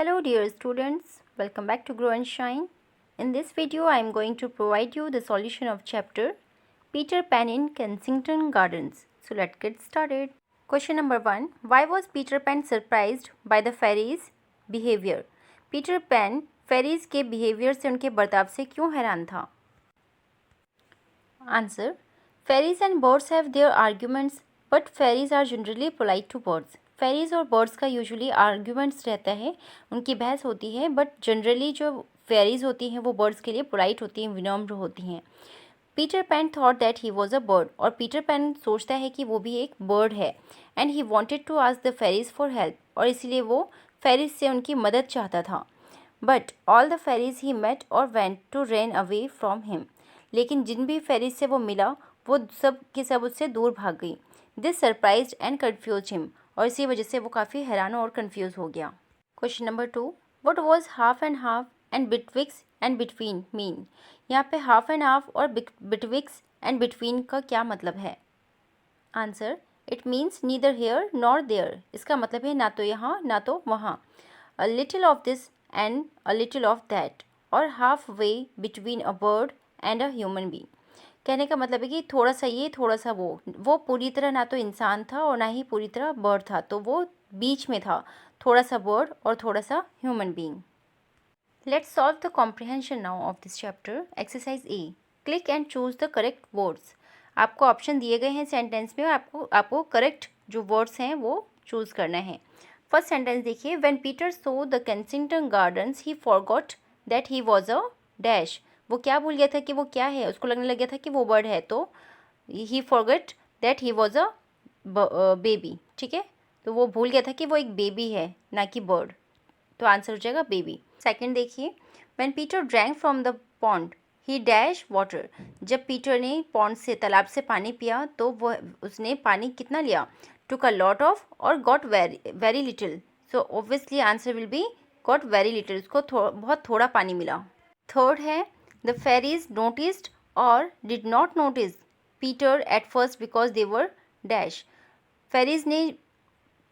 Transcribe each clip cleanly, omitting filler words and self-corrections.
Hello dear students, welcome back to Grow and Shine. In this video I am going to provide you the solution of chapter Peter Pan in Kensington Gardens. So let's get started. Question number 1. Why was Peter Pan surprised by the fairies' behavior? Peter Pan fairies के behavior से उनके बर्ताव से क्यों हैरान था? Answer. Fairies and birds have their arguments, but fairies are generally polite to birds. Fairies और birds का यूजुअली आर्ग्यूमेंट्स रहता है, उनकी बहस होती है, बट जनरली जो फेरीज होती हैं वो बर्ड्स के लिए पोलाइट होती हैं, विनम्र होती हैं. Peter Pan thought that he was a bird, और पीटर पैन सोचता है कि वो भी एक बर्ड है. And he wanted to ask the fairies for help, और इसीलिए वो फेरीज से उनकी मदद चाहता था. But all the fairies he met और went to run away from him, लेकिन जिन भी फेरीज से वो मिला वो सब के सब उससे दूर भाग गई. This surprised and confuse him, और इसी वजह से वो काफ़ी हैरान और कंफ्यूज हो गया. Question number 2. What was half and betwixt and between mean? यहाँ पे हाफ एंड हाफ और बिटविक्स एंड बिटवीन का क्या मतलब है? Answer. It means neither here nor there. इसका मतलब है ना तो यहाँ ना तो वहाँ. A little of this and a little of that, और halfway between a bird and a human being. कहने का मतलब है कि थोड़ा सा ये थोड़ा सा वो पूरी तरह ना तो इंसान था और ना ही पूरी तरह बर्ड था, तो वो बीच में था, थोड़ा सा बर्ड और थोड़ा सा human being. Let's solve the comprehension now of this chapter. Exercise A. Click and choose the correct words. आपको ऑप्शन दिए गए हैं सेंटेंस में, आपको करेक्ट जो वर्ड्स हैं वो चूज करना है. फर्स्ट सेंटेंस देखिए. When Peter saw the Kensington gardens he forgot that he was a dash. वो क्या भूल गया था कि वो क्या है, उसको लगने लग गया था कि वो बर्ड है, तो he forget that he was a baby. ठीक है, तो वो भूल गया था कि वो एक बेबी है ना कि बर्ड, तो आंसर हो जाएगा बेबी. सेकंड देखिए. When Peter drank from the pond he dash water. जब पीटर ने पॉन्ड से तालाब से पानी पिया तो वो उसने पानी कितना लिया? टुक अ लॉट ऑफ और got very little. So obviously answer will B got very little. उसको बहुत थोड़ा पानी मिला. थर्ड है. The fairies noticed or did not notice Peter at first because they were dash. Fairies ने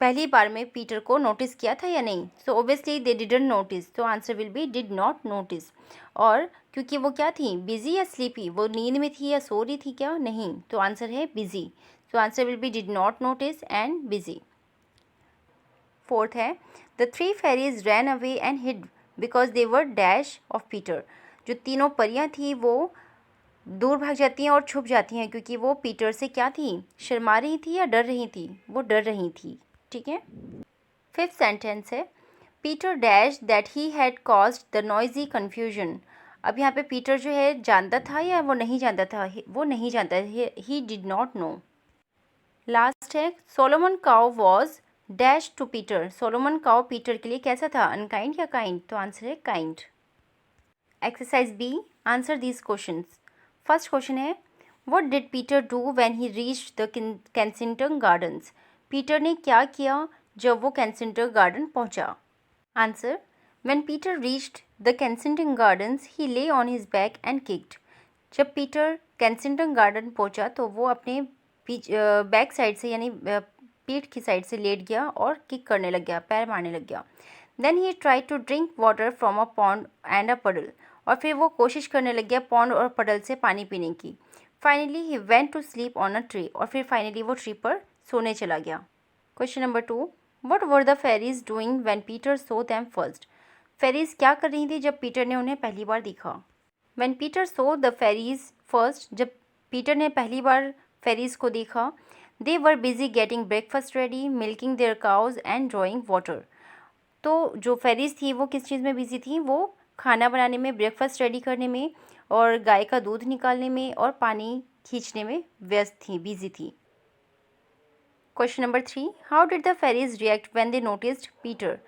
पहली बार में पीटर को नोटिस किया था या नहीं? So obviously they didn't notice, तो answer will be did not notice. और क्योंकि वो क्या थी, बिजी या स्लीपी, वो नींद में थी या सो रही थी क्या? नहीं, तो आंसर है busy. So answer will be did not notice and busy. Fourth है. The three fairies ran away and hid because they were dash of Peter. जो तीनों परियां थी वो दूर भाग जाती हैं और छुप जाती हैं क्योंकि वो पीटर से क्या थी, शर्मा रही थी या डर रही थी? वो डर रही थी. ठीक है. फिफ्थ सेंटेंस है. Peter dash that he had caused the noisy confusion. अब यहाँ पे पीटर जो है जानता था या वो नहीं जानता था? वो नहीं जानता, he did not know. Last है. Solomon Caw was dash to Peter. Solomon Caw Peter के लिए कैसा था, अनकाइंड या काइंड? तो आंसर है kind. Exercise B. Answer these questions. First question है. What did Peter do when he reached the Kensington Gardens? Peter ने क्या किया जब वो Kensington Garden पहुंचा? Answer. When Peter reached the Kensington Gardens, he lay on his back and kicked. जब Peter Kensington Garden पहुंचा तो वो अपने बैक साइड से यानी पीठ की साइड से लेट गया और किक करने लग गया, पैर मारने लग गया. Then he tried to drink water from a pond and a puddle. और फिर वो कोशिश करने लग गया पॉन्ड और पडल से पानी पीने की. Finally he went to sleep on a tree. और फिर फाइनली वो ट्री पर सोने चला गया. Question number 2. What were the fairies doing when Peter saw them first? Fairies क्या कर रही थी जब पीटर ने उन्हें पहली बार देखा? When Peter saw the fairies first, जब पीटर ने पहली बार फेरीज को देखा, they were busy getting breakfast ready, milking their cows and drawing water. तो जो फेरीज थी वो किस चीज़ में बिजी थी? वो खाना बनाने में, ब्रेकफास्ट रेडी करने में और गाय का दूध निकालने में और पानी खींचने में व्यस्त थी, बिजी थी. Question number 3. How did the fairies react when they noticed Peter?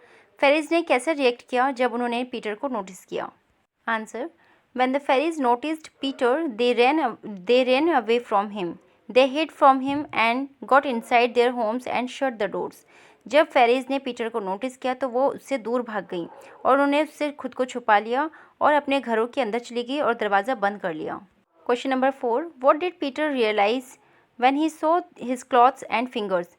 Fairies ने कैसे रिएक्ट किया जब उन्होंने पीटर को नोटिस किया? Answer. When the fairies noticed Peter they ran away from him. They hid from him and got inside their homes and shut the doors. जब fairies ने Peter को नोटिस किया तो वो उससे दूर भाग गई और उन्होंने उससे खुद को छुपा लिया और अपने घरों के अंदर चली गई और दरवाज़ा बंद कर लिया. Question number 4. What did Peter realise when he saw his clothes and fingers?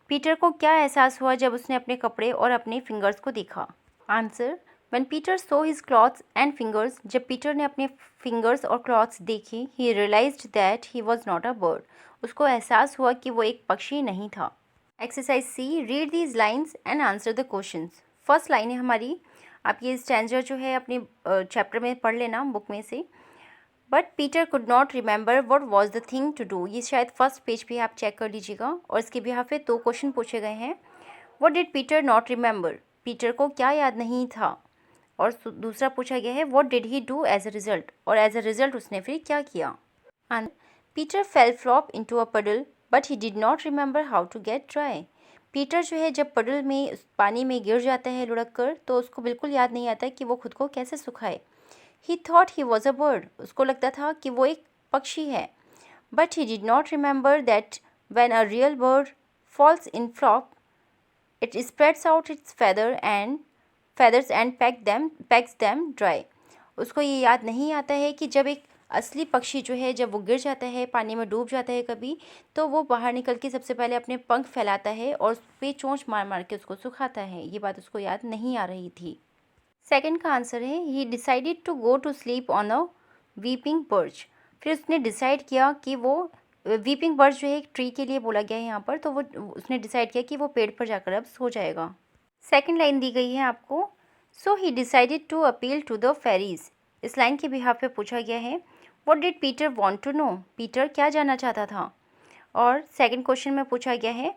Peter को क्या एहसास हुआ जब उसने अपने कपड़े और अपने फिंगर्स को देखा? Answer, when Peter saw his clothes and fingers, जब पीटर ने अपने फिंगर्स और क्लॉथ्स देखे, he realised that he was not a bird, उसको एहसास हुआ कि वो एक पक्षी नहीं था। Exercise C, read these lines and answer the questions. First line है हमारी, आप ये स्टैंजा जो है अपने चैप्टर में पढ़ लेना बुक में से। But Peter could not remember what was the thing to do, ये शायद फर्स्ट पेज पे आप चेक कर लीजिएगा। और इसके बिहाफ पे 2 क्वेश्चन पूछे गए हैं। What did Peter not remember, Peter को क्या याद नहीं था। और दूसरा पूछा गया है what did he do as a result, और एज अ रिजल्ट उसने फिर क्या किया। And Peter fell flop into a puddle but he did not remember how to get dry, Peter जो है जब पडल में पानी में गिर जाता है लुढ़क कर, तो उसको बिल्कुल याद नहीं आता कि वो खुद को कैसे सुखाए। ही thought he was a bird, उसको लगता था कि वो एक पक्षी है। But he did not remember that when a real bird falls in flop it spreads out it's feathers and pecks them dry, उसको ये याद नहीं आता है कि जब एक असली पक्षी जो है जब वो गिर जाता है, पानी में डूब जाता है कभी, तो वो बाहर निकल के सबसे पहले अपने पंख फैलाता है और उस पे चोंच मार मार के उसको सुखाता है। ये बात उसको याद नहीं आ रही थी। सेकंड का आंसर है he decided to go to sleep on a weeping birch, फिर उसने डिसाइड किया कि वो वीपिंग बर्च जो है एक ट्री के लिए बोला गया है यहाँ पर, तो वो उसने डिसाइड किया कि वो पेड़ पर जाकर अब सो जाएगा। सेकंड लाइन दी गई है आपको, so he decided to appeal to the fairies, इस लाइन के बिहाफ पे पूछा गया है what did Peter want to know, Peter क्या जानना चाहता था। और सेकंड क्वेश्चन में पूछा गया है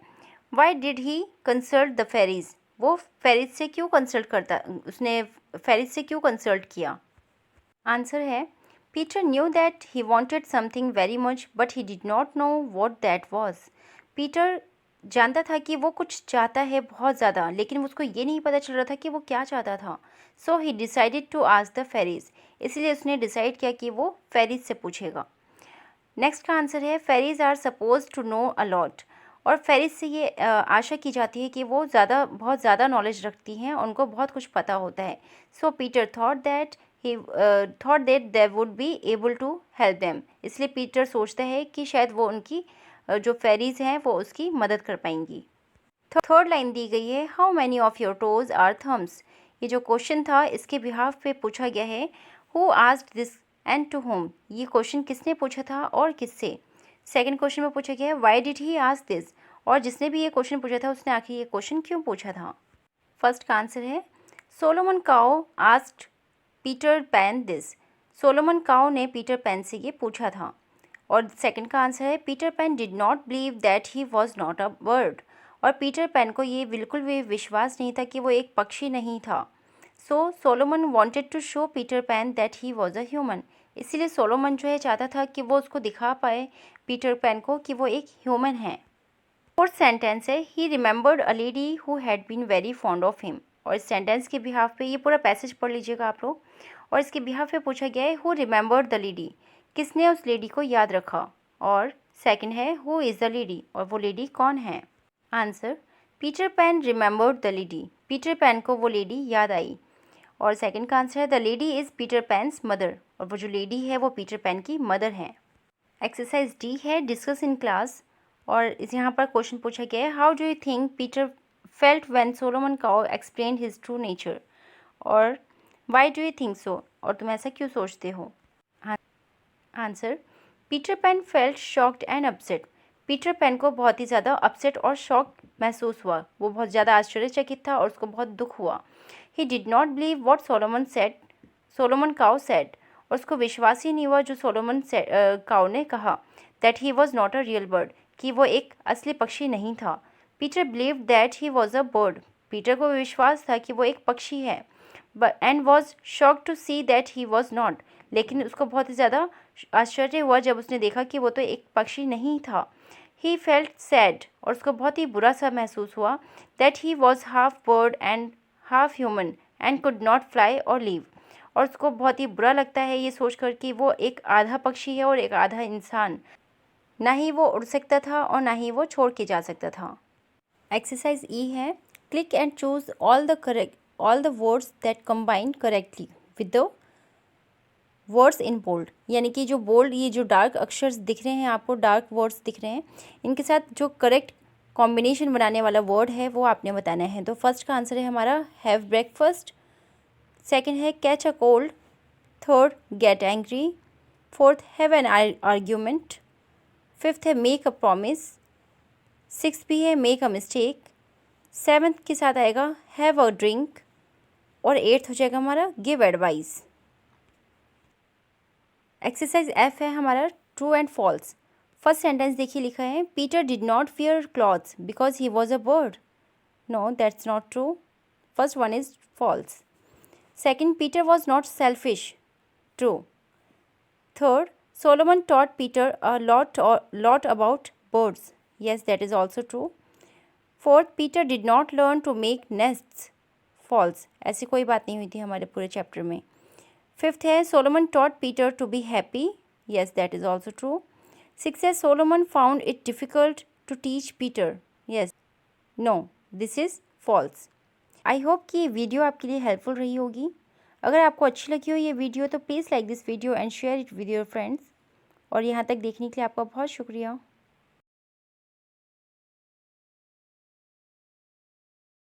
why did he consult the fairies, वो फेरीज से क्यों कंसल्ट करता, उसने फेरीज से क्यों कंसल्ट किया। आंसर है Peter knew that he wanted something very much but he did not know what that was, Peter जानता था कि वो कुछ चाहता है बहुत ज़्यादा, लेकिन उसको ये नहीं पता चल रहा था कि वो क्या चाहता था। So he decided to ask the fairies, इसलिए उसने डिसाइड किया कि वो फेरीज से पूछेगा। नेक्स्ट का आंसर है fairies are suppose to know a lot, और फेरीज से ये आशा की जाती है कि वो बहुत ज़्यादा नॉलेज रखती हैं, उनको बहुत कुछ पता होता है। So Peter thought that they would be able to help them, इसलिए पीटर सोचता है कि शायद वो उनकी जो फेरीज हैं वो उसकी मदद कर पाएंगी। थर्ड लाइन दी गई है how many of your toes are thumbs, ये जो क्वेश्चन था इसके बिहाफ पे पूछा गया है who asked this and to whom, ये क्वेश्चन किसने पूछा था और किससे। सेकंड क्वेश्चन में पूछा गया है why did he ask this, और जिसने भी ये क्वेश्चन पूछा था उसने आखिर ये क्वेश्चन क्यों पूछा था। फर्स्ट का आंसर है Solomon Caw asked Peter Pan this, Solomon Caw ने पीटर पैन से ये पूछा था। और सेकंड का आंसर है Peter pan did not believe that he was not a bird, और पीटर पैन को ये बिल्कुल भी विश्वास नहीं था कि वो एक पक्षी नहीं था। So Solomon wanted to show Peter Pan that he was a human, इसीलिए सोलोमन जो है चाहता था कि वो उसको दिखा पाए पीटर पैन को कि वो एक ह्यूमन है। फोर्थ सेंटेंस है he remembered a lady who had been very fond of him, और इस सेंटेंस के बिहाफ पे ये पूरा पैसेज पढ़ लीजिएगा आप लोग। और इसके बिहाफ पे पूछा गया है हु रिमेंबर्ड द लेडी, किसने उस लेडी को याद रखा। और सेकंड है हु इज़ द लेडी, और वो लेडी कौन है। Answer Peter pan remembered the lady, Peter Pan को वो लेडी याद आई। और सेकंड का आंसर है the lady is Peter Pan's mother, और वो जो लेडी है वो पीटर पैन की मदर है। एक्सरसाइज डी है डिस्कस इन क्लास, और इस यहाँ पर क्वेश्चन पूछा गया है how do you think Peter felt when Solomon Caw explain his true nature, और why do you think so, और तुम ऐसा क्यों सोचते हो। Answer Peter Pan felt shocked and upset, Peter Pan को बहुत ही ज़्यादा अपसेट और शॉक महसूस हुआ, वो बहुत ज़्यादा आश्चर्यचकित था और उसको बहुत दुख हुआ। He did not believe what Solomon Caw said, और उसको विश्वास ही नहीं हुआ जो सोलोमन काओ ने कहा that he was not a real bird, कि वो एक असली पक्षी नहीं था। Peter believe that he was a bird, Peter को विश्वास था कि वो एक पक्षी है, and was shock to see that he was not, लेकिन उसको बहुत ही ज़्यादा आश्चर्य हुआ जब उसने देखा कि वो तो एक पक्षी नहीं था। ही फेल्ट सैड, और उसको बहुत ही बुरा सा महसूस हुआ that he was half bird and half human and could not fly और लीव, और उसको बहुत ही बुरा लगता है ये सोचकर कि वो एक आधा पक्षी है और एक आधा इंसान, ना ही वो उड़ सकता था और ना ही वो छोड़ के जा सकता था। एक्सरसाइज ई है click and choose all the words that combine correctly with the words in bold, यानी कि जो बोल्ड ये जो डार्क अक्षर्स दिख रहे हैं आपको, डार्क वर्ड्स दिख रहे हैं, इनके साथ जो करेक्ट कॉम्बिनेशन बनाने वाला वर्ड है वो आपने बताना है। तो फर्स्ट का आंसर है हमारा हैव ब्रेकफास्ट, सेकंड है catch a cold, third get angry, fourth have an argument, fifth है मेक अ प्रॉमिस, सिक्स भी है मेक अ मिस्टेक, सेवन्थ के साथ आएगा हैव अ ड्रिंक और एट्थ हो जाएगा हमारा गिव एडवाइस। एक्सरसाइज एफ है हमारा true and false. First sentence देखिए लिखा है Peter did not wear clothes because he was a bird. No, that's not true. First one is false. Second, Peter was not selfish. True. Third, Solomon taught Peter a lot about birds. Yes, that is also true. Fourth, Peter did not learn to make nests. False. ऐसी कोई बात नहीं हुई थी हमारे पूरे chapter में। Fifth है Solomon taught Peter to be happy. Yes, that is also true. Sixth है Solomon found it difficult to teach Peter. Yes. No, this is false. I hope कि ये वीडियो आपके लिए हेल्पफुल रही होगी। अगर आपको अच्छी लगी हो ये वीडियो तो please like this video and share it with your friends. और यहाँ तक देखने के लिए आपका बहुत शुक्रिया।